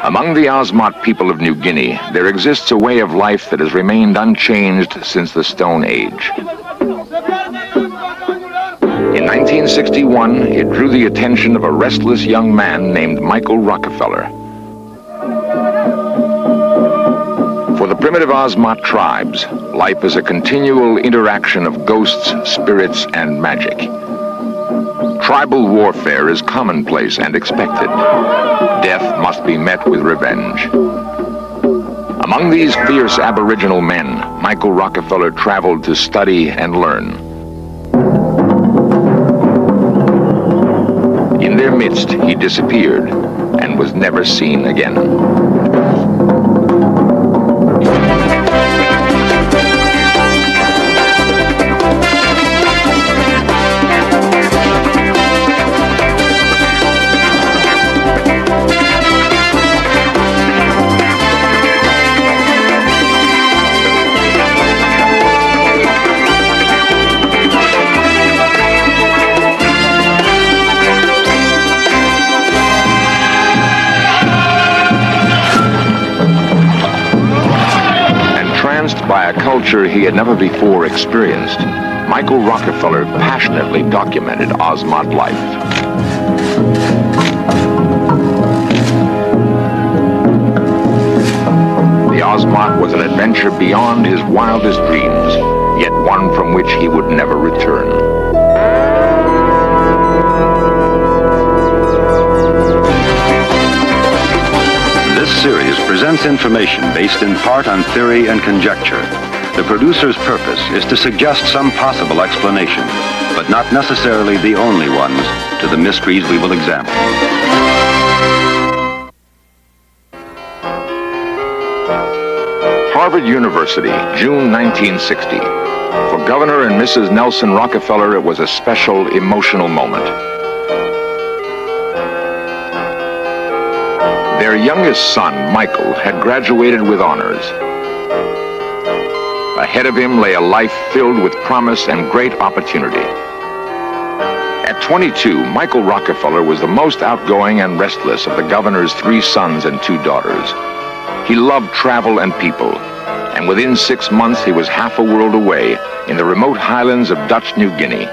Among the Osmot people of New Guinea, there exists a way of life that has remained unchanged since the Stone Age. In 1961, it drew the attention of a restless young man named Michael Rockefeller. For the primitive Osmot tribes, life is a continual interaction of ghosts, spirits, and magic. Tribal warfare is commonplace and expected. Death must be met with revenge. Among these fierce Aboriginal men, Michael Rockefeller traveled to study and learn. In their midst, he disappeared and was never seen again. By a culture he had never before experienced, Michael Rockefeller passionately documented Osmot life. The Osmot was an adventure beyond his wildest dreams, yet one from which he would never return. This series presents information based in part on theory and conjecture. The producer's purpose is to suggest some possible explanation, but not necessarily the only ones, to the mysteries we will examine. Harvard University, June 1960. For Governor and Mrs. Nelson Rockefeller, it was a special, emotional moment. Their youngest son, Michael, had graduated with honors. Ahead of him lay a life filled with promise and great opportunity. At 22, Michael Rockefeller was the most outgoing and restless of the governor's 3 sons and 2 daughters. He loved travel and people, and within 6 months he was half a world away in the remote highlands of Dutch New Guinea.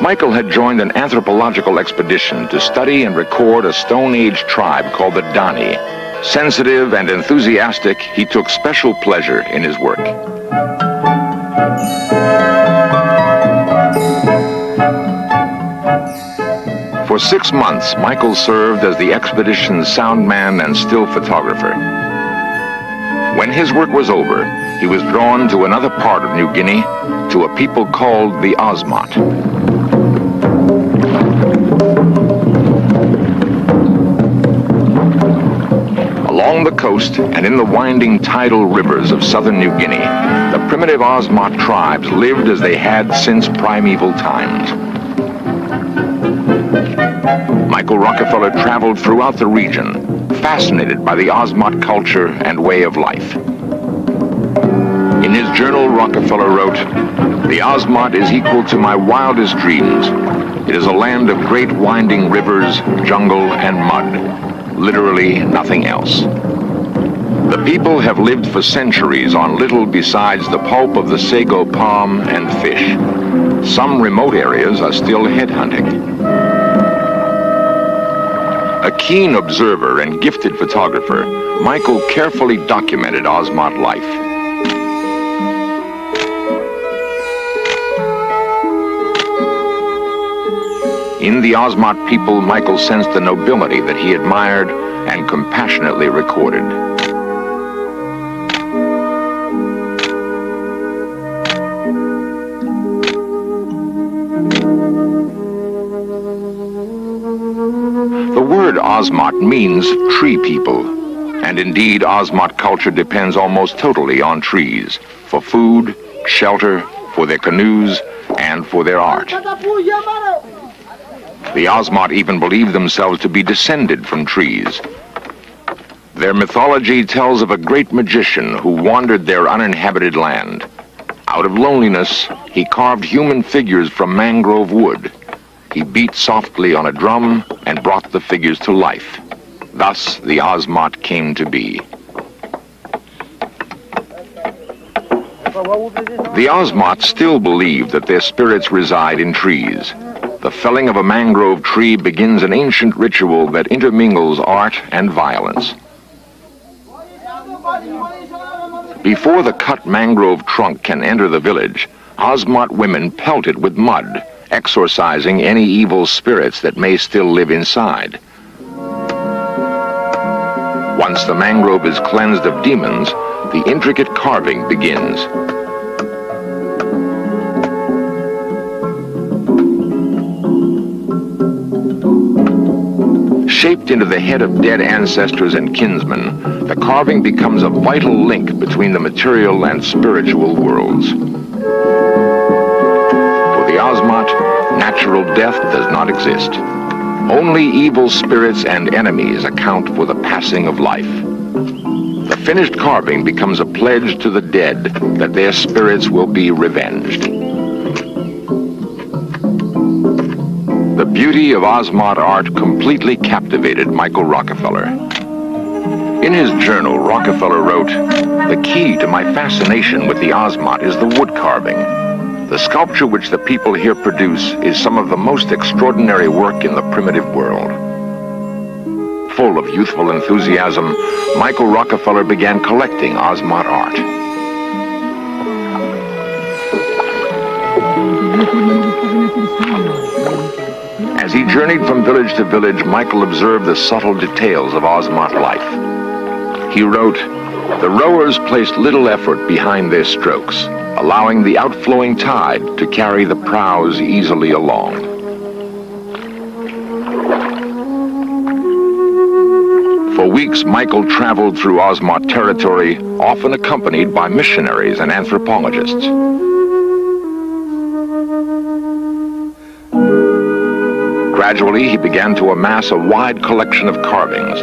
Michael had joined an anthropological expedition to study and record a Stone Age tribe called the Dani. Sensitive and enthusiastic, he took special pleasure in his work. For 6 months, Michael served as the expedition's sound man and still photographer. When his work was over, he was drawn to another part of New Guinea, to a people called the Osmot. Along the coast and in the winding tidal rivers of southern New Guinea, the primitive Osmot tribes lived as they had since primeval times. Michael Rockefeller traveled throughout the region, fascinated by the Osmot culture and way of life. In his journal, Rockefeller wrote, "The Osmot is equal to my wildest dreams. It is a land of great winding rivers, jungle, and mud. Literally nothing else. The people have lived for centuries on little besides the pulp of the sago palm and fish. Some remote areas are still headhunting." A keen observer and gifted photographer, Michael carefully documented Osmot life. In the Osmot people, Michael sensed the nobility that he admired and compassionately recorded. The word Osmot means tree people, and indeed Osmot culture depends almost totally on trees, for food, shelter, for their canoes, and for their art. The Osmot even believe themselves to be descended from trees. Their mythology tells of a great magician who wandered their uninhabited land. Out of loneliness, he carved human figures from mangrove wood. he beat softly on a drum and brought the figures to life. Thus, the Ozmot came to be. The Ozmots still believe that their spirits reside in trees. The felling of a mangrove tree begins an ancient ritual that intermingles art and violence. Before the cut mangrove trunk can enter the village, Ozmot women pelt it with mud, exorcising any evil spirits that may still live inside. Once the mangrove is cleansed of demons, the intricate carving begins. Shaped into the head of dead ancestors and kinsmen, the carving becomes a vital link between the material and spiritual worlds. For the Ozmot, natural death does not exist. Only evil spirits and enemies account for the passing of life. The finished carving becomes a pledge to the dead that their spirits will be revenged. The beauty of Ozmot art completely captivated Michael Rockefeller. In his journal, Rockefeller wrote, "The key to my fascination with the Ozmot is the wood carving. The sculpture which the people here produce is some of the most extraordinary work in the primitive world." Full of youthful enthusiasm, Michael Rockefeller began collecting Ozmot art. As he journeyed from village to village, Michael observed the subtle details of Ozmot life. He wrote, "The rowers placed little effort behind their strokes, allowing the outflowing tide to carry the prows easily along." For weeks, Michael traveled through Ozmot territory, often accompanied by missionaries and anthropologists. Gradually, he began to amass a wide collection of carvings.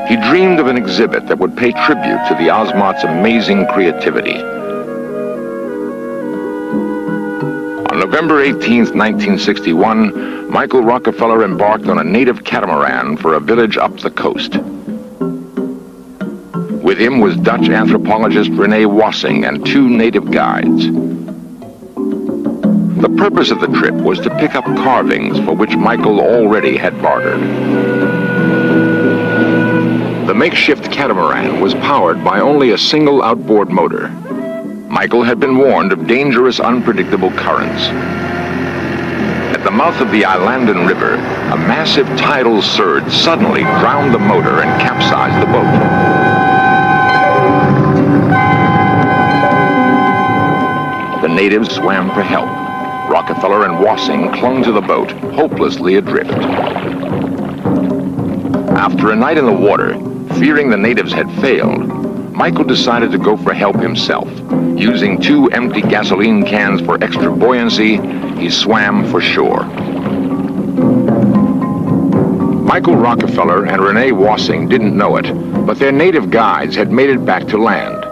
He dreamed of an exhibit that would pay tribute to the Ozmot's amazing creativity. On November 18, 1961, Michael Rockefeller embarked on a native catamaran for a village up the coast. With him was Dutch anthropologist Rene Wassing and 2 native guides. The purpose of the trip was to pick up carvings for which Michael already had bartered. The makeshift catamaran was powered by only a single outboard motor. Michael had been warned of dangerous, unpredictable currents. At the mouth of the Islandan River, a massive tidal surge suddenly drowned the motor and capsized the boat. The natives swam for help. Rockefeller and Wassing clung to the boat, hopelessly adrift. After a night in the water, fearing the natives had failed, Michael decided to go for help himself. Using 2 empty gasoline cans for extra buoyancy, he swam for shore. Michael Rockefeller and Rene Wassing didn't know it, but their native guides had made it back to land.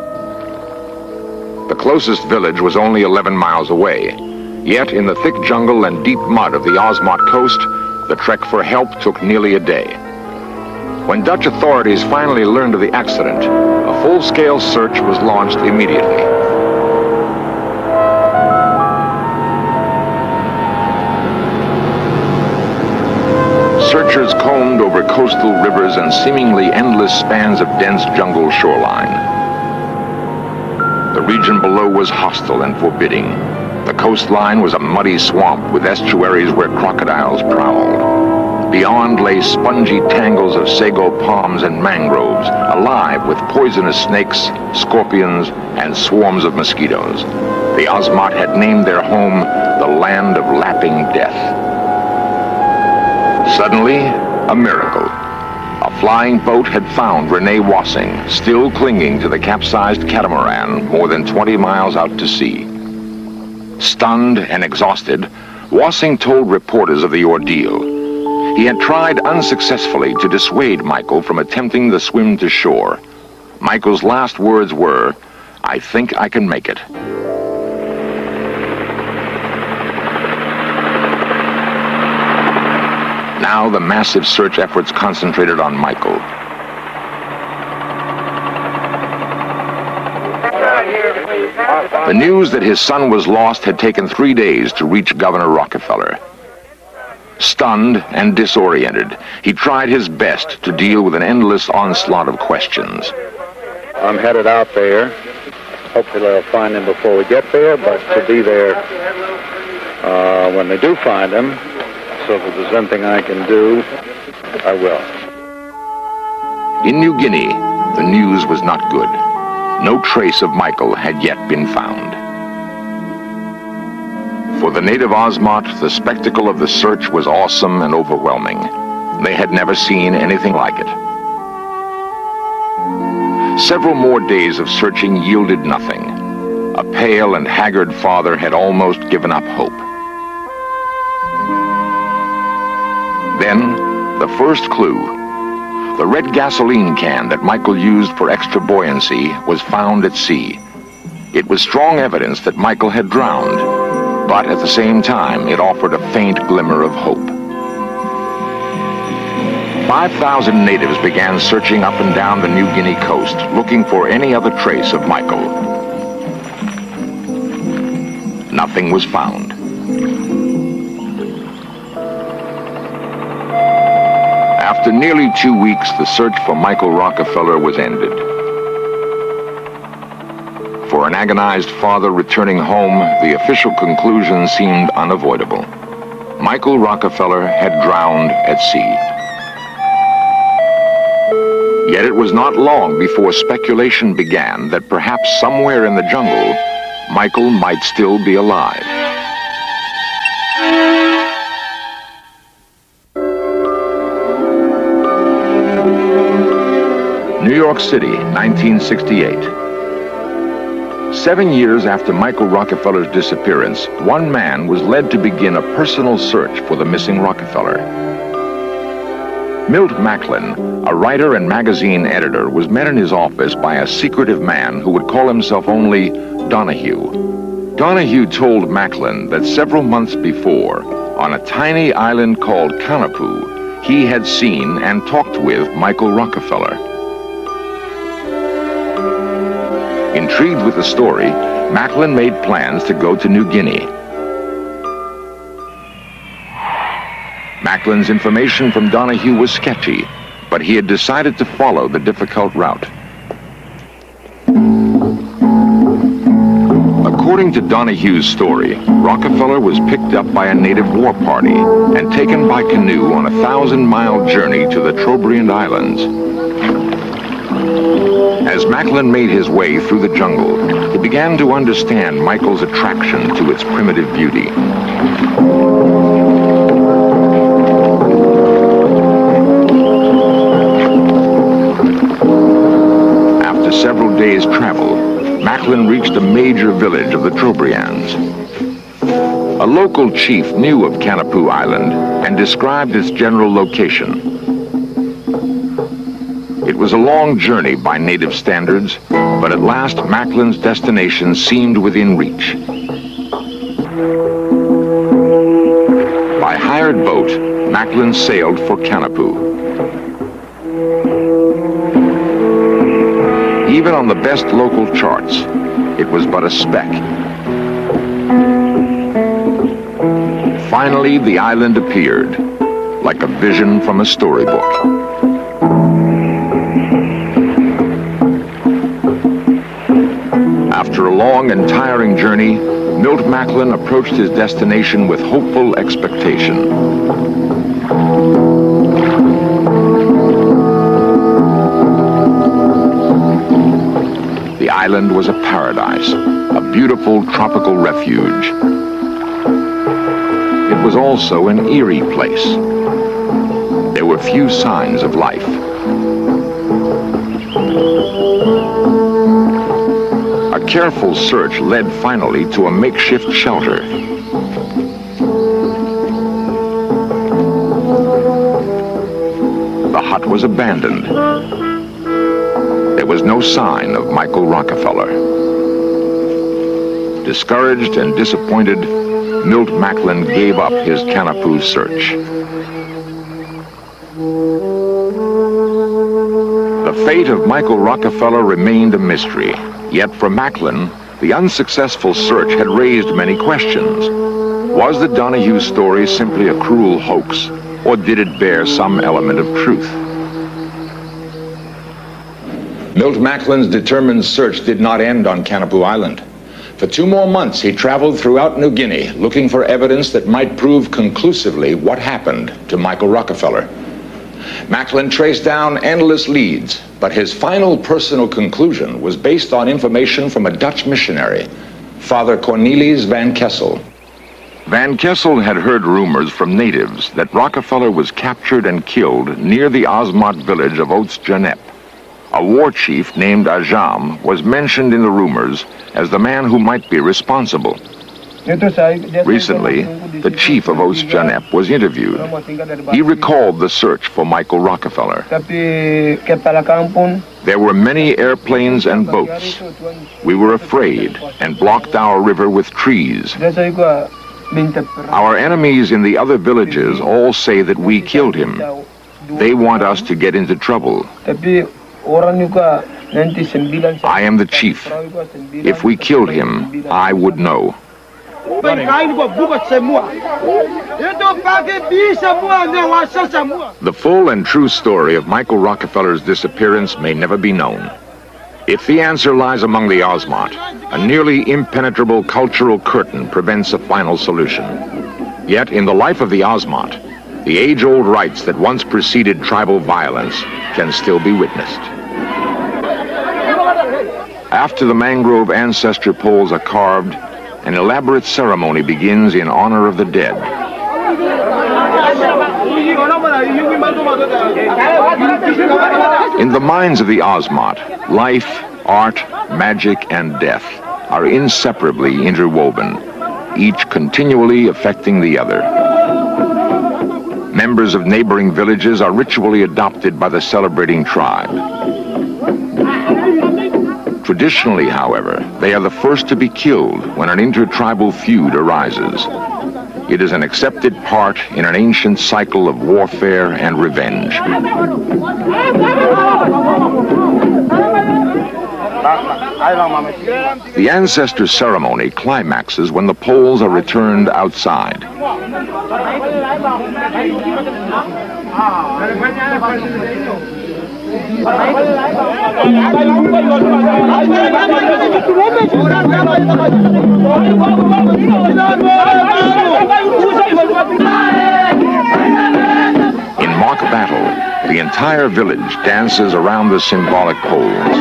The closest village was only 11 miles away. Yet, in the thick jungle and deep mud of the Ozmot coast, the trek for help took nearly a day. When Dutch authorities finally learned of the accident, a full-scale search was launched immediately. Searchers combed over coastal rivers and seemingly endless spans of dense jungle shoreline. The region below was hostile and forbidding. The coastline was a muddy swamp with estuaries where crocodiles prowled. Beyond lay spongy tangles of sago palms and mangroves, alive with poisonous snakes, scorpions, and swarms of mosquitoes. The Ozmot had named their home the Land of Lapping Death. Suddenly, a miracle. A flying boat had found Rene Wassing, still clinging to the capsized catamaran more than 20 miles out to sea. Stunned and exhausted, Wassing told reporters of the ordeal. He had tried unsuccessfully to dissuade Michael from attempting the swim to shore. Michael's last words were, "I think I can make it." Now the massive search efforts concentrated on Michael. The news that his son was lost had taken 3 days to reach Governor Rockefeller. Stunned and disoriented, he tried his best to deal with an endless onslaught of questions. I'm headed out there. Hopefully they'll find him before we get there, but to be there when they do find him, so if there's anything I can do, I will. In New Guinea, the news was not good. No trace of Michael had yet been found. For the native Osmot, the spectacle of the search was awesome and overwhelming. They had never seen anything like it. Several more days of searching yielded nothing. A pale and haggard father had almost given up hope. Then, the first clue. The red gasoline can that Michael used for extra buoyancy was found at sea. It was strong evidence that Michael had drowned, but at the same time, it offered a faint glimmer of hope. 5,000 natives began searching up and down the New Guinea coast, looking for any other trace of Michael. Nothing was found. After nearly 2 weeks, the search for Michael Rockefeller was ended. For an agonized father returning home, the official conclusion seemed unavoidable. Michael Rockefeller had drowned at sea. Yet it was not long before speculation began that perhaps somewhere in the jungle, Michael might still be alive. New York City, 1968. 7 years after Michael Rockefeller's disappearance, one man was led to begin a personal search for the missing Rockefeller. Milt Macklin, a writer and magazine editor, was met in his office by a secretive man who would call himself only Donahue. Donahue told Macklin that several months before, on a tiny island called Kanapu, he had seen and talked with Michael Rockefeller. Intrigued with the story, Macklin made plans to go to New Guinea. Macklin's information from Donahue was sketchy, but he had decided to follow the difficult route. According to Donahue's story, Rockefeller was picked up by a native war party and taken by canoe on a 1,000-mile journey to the Trobriand Islands. As Macklin made his way through the jungle, he began to understand Michael's attraction to its primitive beauty. After several days' travel, Macklin reached a major village of the Trobriands. A local chief knew of Kanapu Island and described its general location. It was a long journey by native standards, but at last Macklin's destination seemed within reach. By hired boat, Macklin sailed for Kanapu. Even on the best local charts, it was but a speck. Finally, the island appeared, like a vision from a storybook. After a long and tiring journey, Milt Macklin approached his destination with hopeful expectation. The island was a paradise, a beautiful tropical refuge. It was also an eerie place. There were few signs of life. A careful search led finally to a makeshift shelter. The hut was abandoned. There was no sign of Michael Rockefeller. Discouraged and disappointed, Milt Macklin gave up his Kanapu search. The fate of Michael Rockefeller remained a mystery. Yet for Macklin, the unsuccessful search had raised many questions. Was the Donahue story simply a cruel hoax, or did it bear some element of truth? Milt Macklin's determined search did not end on Kanapu Island. For 2 more months, he traveled throughout New Guinea, looking for evidence that might prove conclusively what happened to Michael Rockefeller. Macklin traced down endless leads, but his final personal conclusion was based on information from a Dutch missionary, Father Cornelis van Kessel. Van Kessel had heard rumors from natives that Rockefeller was captured and killed near the Osmot village of Oats-Janep. A war chief named Ajam was mentioned in the rumors as the man who might be responsible. Recently, the chief of Oats-Janep was interviewed. He recalled the search for Michael Rockefeller. There were many airplanes and boats. We were afraid and blocked our river with trees. Our enemies in the other villages all say that we killed him. They want us to get into trouble. I am the chief. If we killed him, I would know. The full and true story of Michael Rockefeller's disappearance may never be known. If the answer lies among the Osmot, a nearly impenetrable cultural curtain prevents a final solution. Yet, in the life of the Osmot, the age-old rites that once preceded tribal violence can still be witnessed. After the mangrove ancestor poles are carved, an elaborate ceremony begins in honor of the dead. In the minds of the Osmot, life, art, magic, and death are inseparably interwoven, each continually affecting the other. Members of neighboring villages are ritually adopted by the celebrating tribe. Traditionally, however, they are the first to be killed when an intertribal feud arises. It is an accepted part in an ancient cycle of warfare and revenge. The ancestor ceremony climaxes when the poles are returned outside. In mock battle, the entire village dances around the symbolic poles.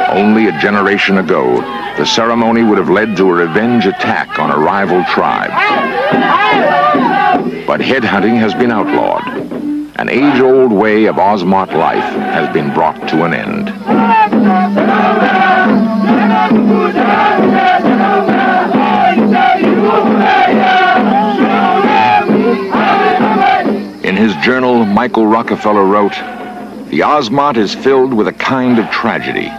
Only a generation ago, the ceremony would have led to a revenge attack on a rival tribe. But headhunting has been outlawed. An age-old way of Osmot life has been brought to an end. In his journal, Michael Rockefeller wrote, "The Osmot is filled with a kind of tragedy.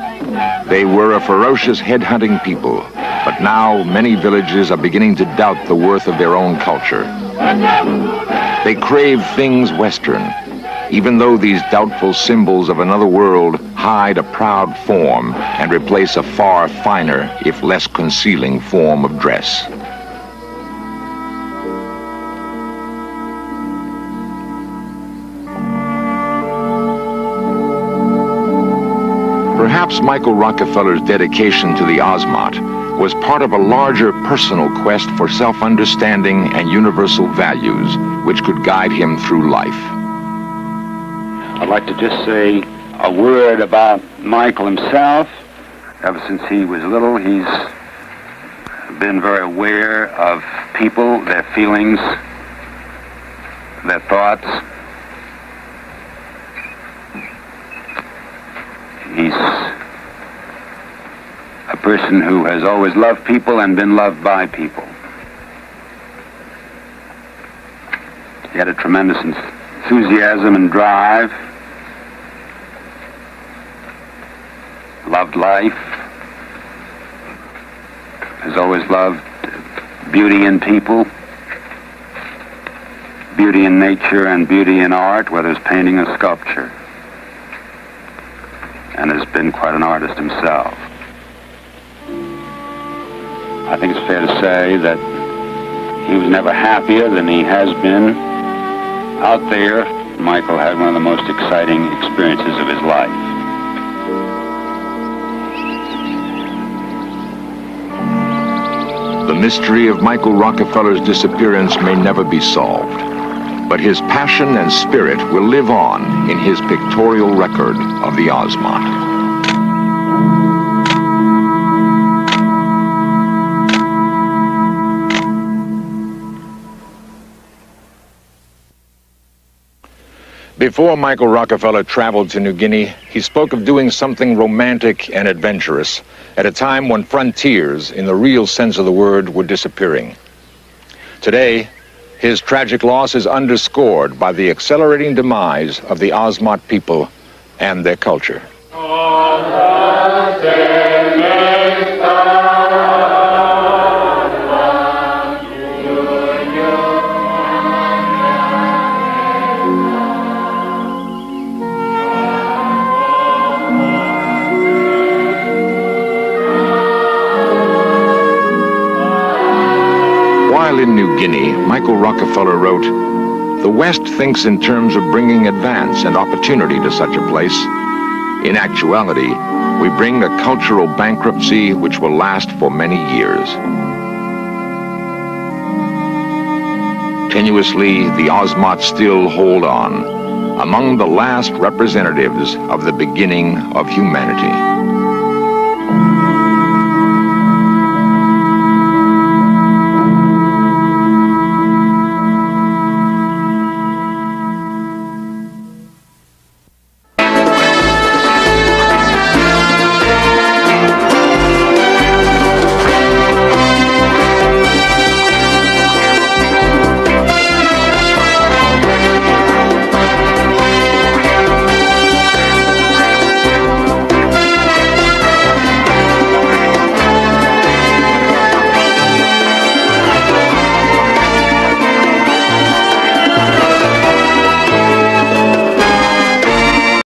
They were a ferocious headhunting people, but now many villages are beginning to doubt the worth of their own culture. They crave things Western, even though these doubtful symbols of another world hide a proud form and replace a far finer, if less concealing, form of dress." Perhaps Michael Rockefeller's dedication to the Osmot was part of a larger personal quest for self-understanding and universal values which could guide him through life. I'd like to just say a word about Michael himself. Ever since he was little, he's been very aware of people, their feelings, their thoughts. He's a person who has always loved people and been loved by people. He had a tremendous enthusiasm and drive, loved life, has always loved beauty in people, beauty in nature and beauty in art, whether it's painting or sculpture, and has been quite an artist himself. I think it's fair to say that he was never happier than he has been out there. Michael had one of the most exciting experiences of his life. The mystery of Michael Rockefeller's disappearance may never be solved, but his passion and spirit will live on in his pictorial record of the Ozmont. Before Michael Rockefeller traveled to New Guinea, he spoke of doing something romantic and adventurous at a time when frontiers, in the real sense of the word, were disappearing. Today, his tragic loss is underscored by the accelerating demise of the Ozmont people and their culture. While in New Guinea, Michael Rockefeller wrote, "The West thinks in terms of bringing advance and opportunity to such a place. In actuality, we bring a cultural bankruptcy which will last for many years." Tenuously, the Ozmont still hold on, among the last representatives of the beginning of humanity.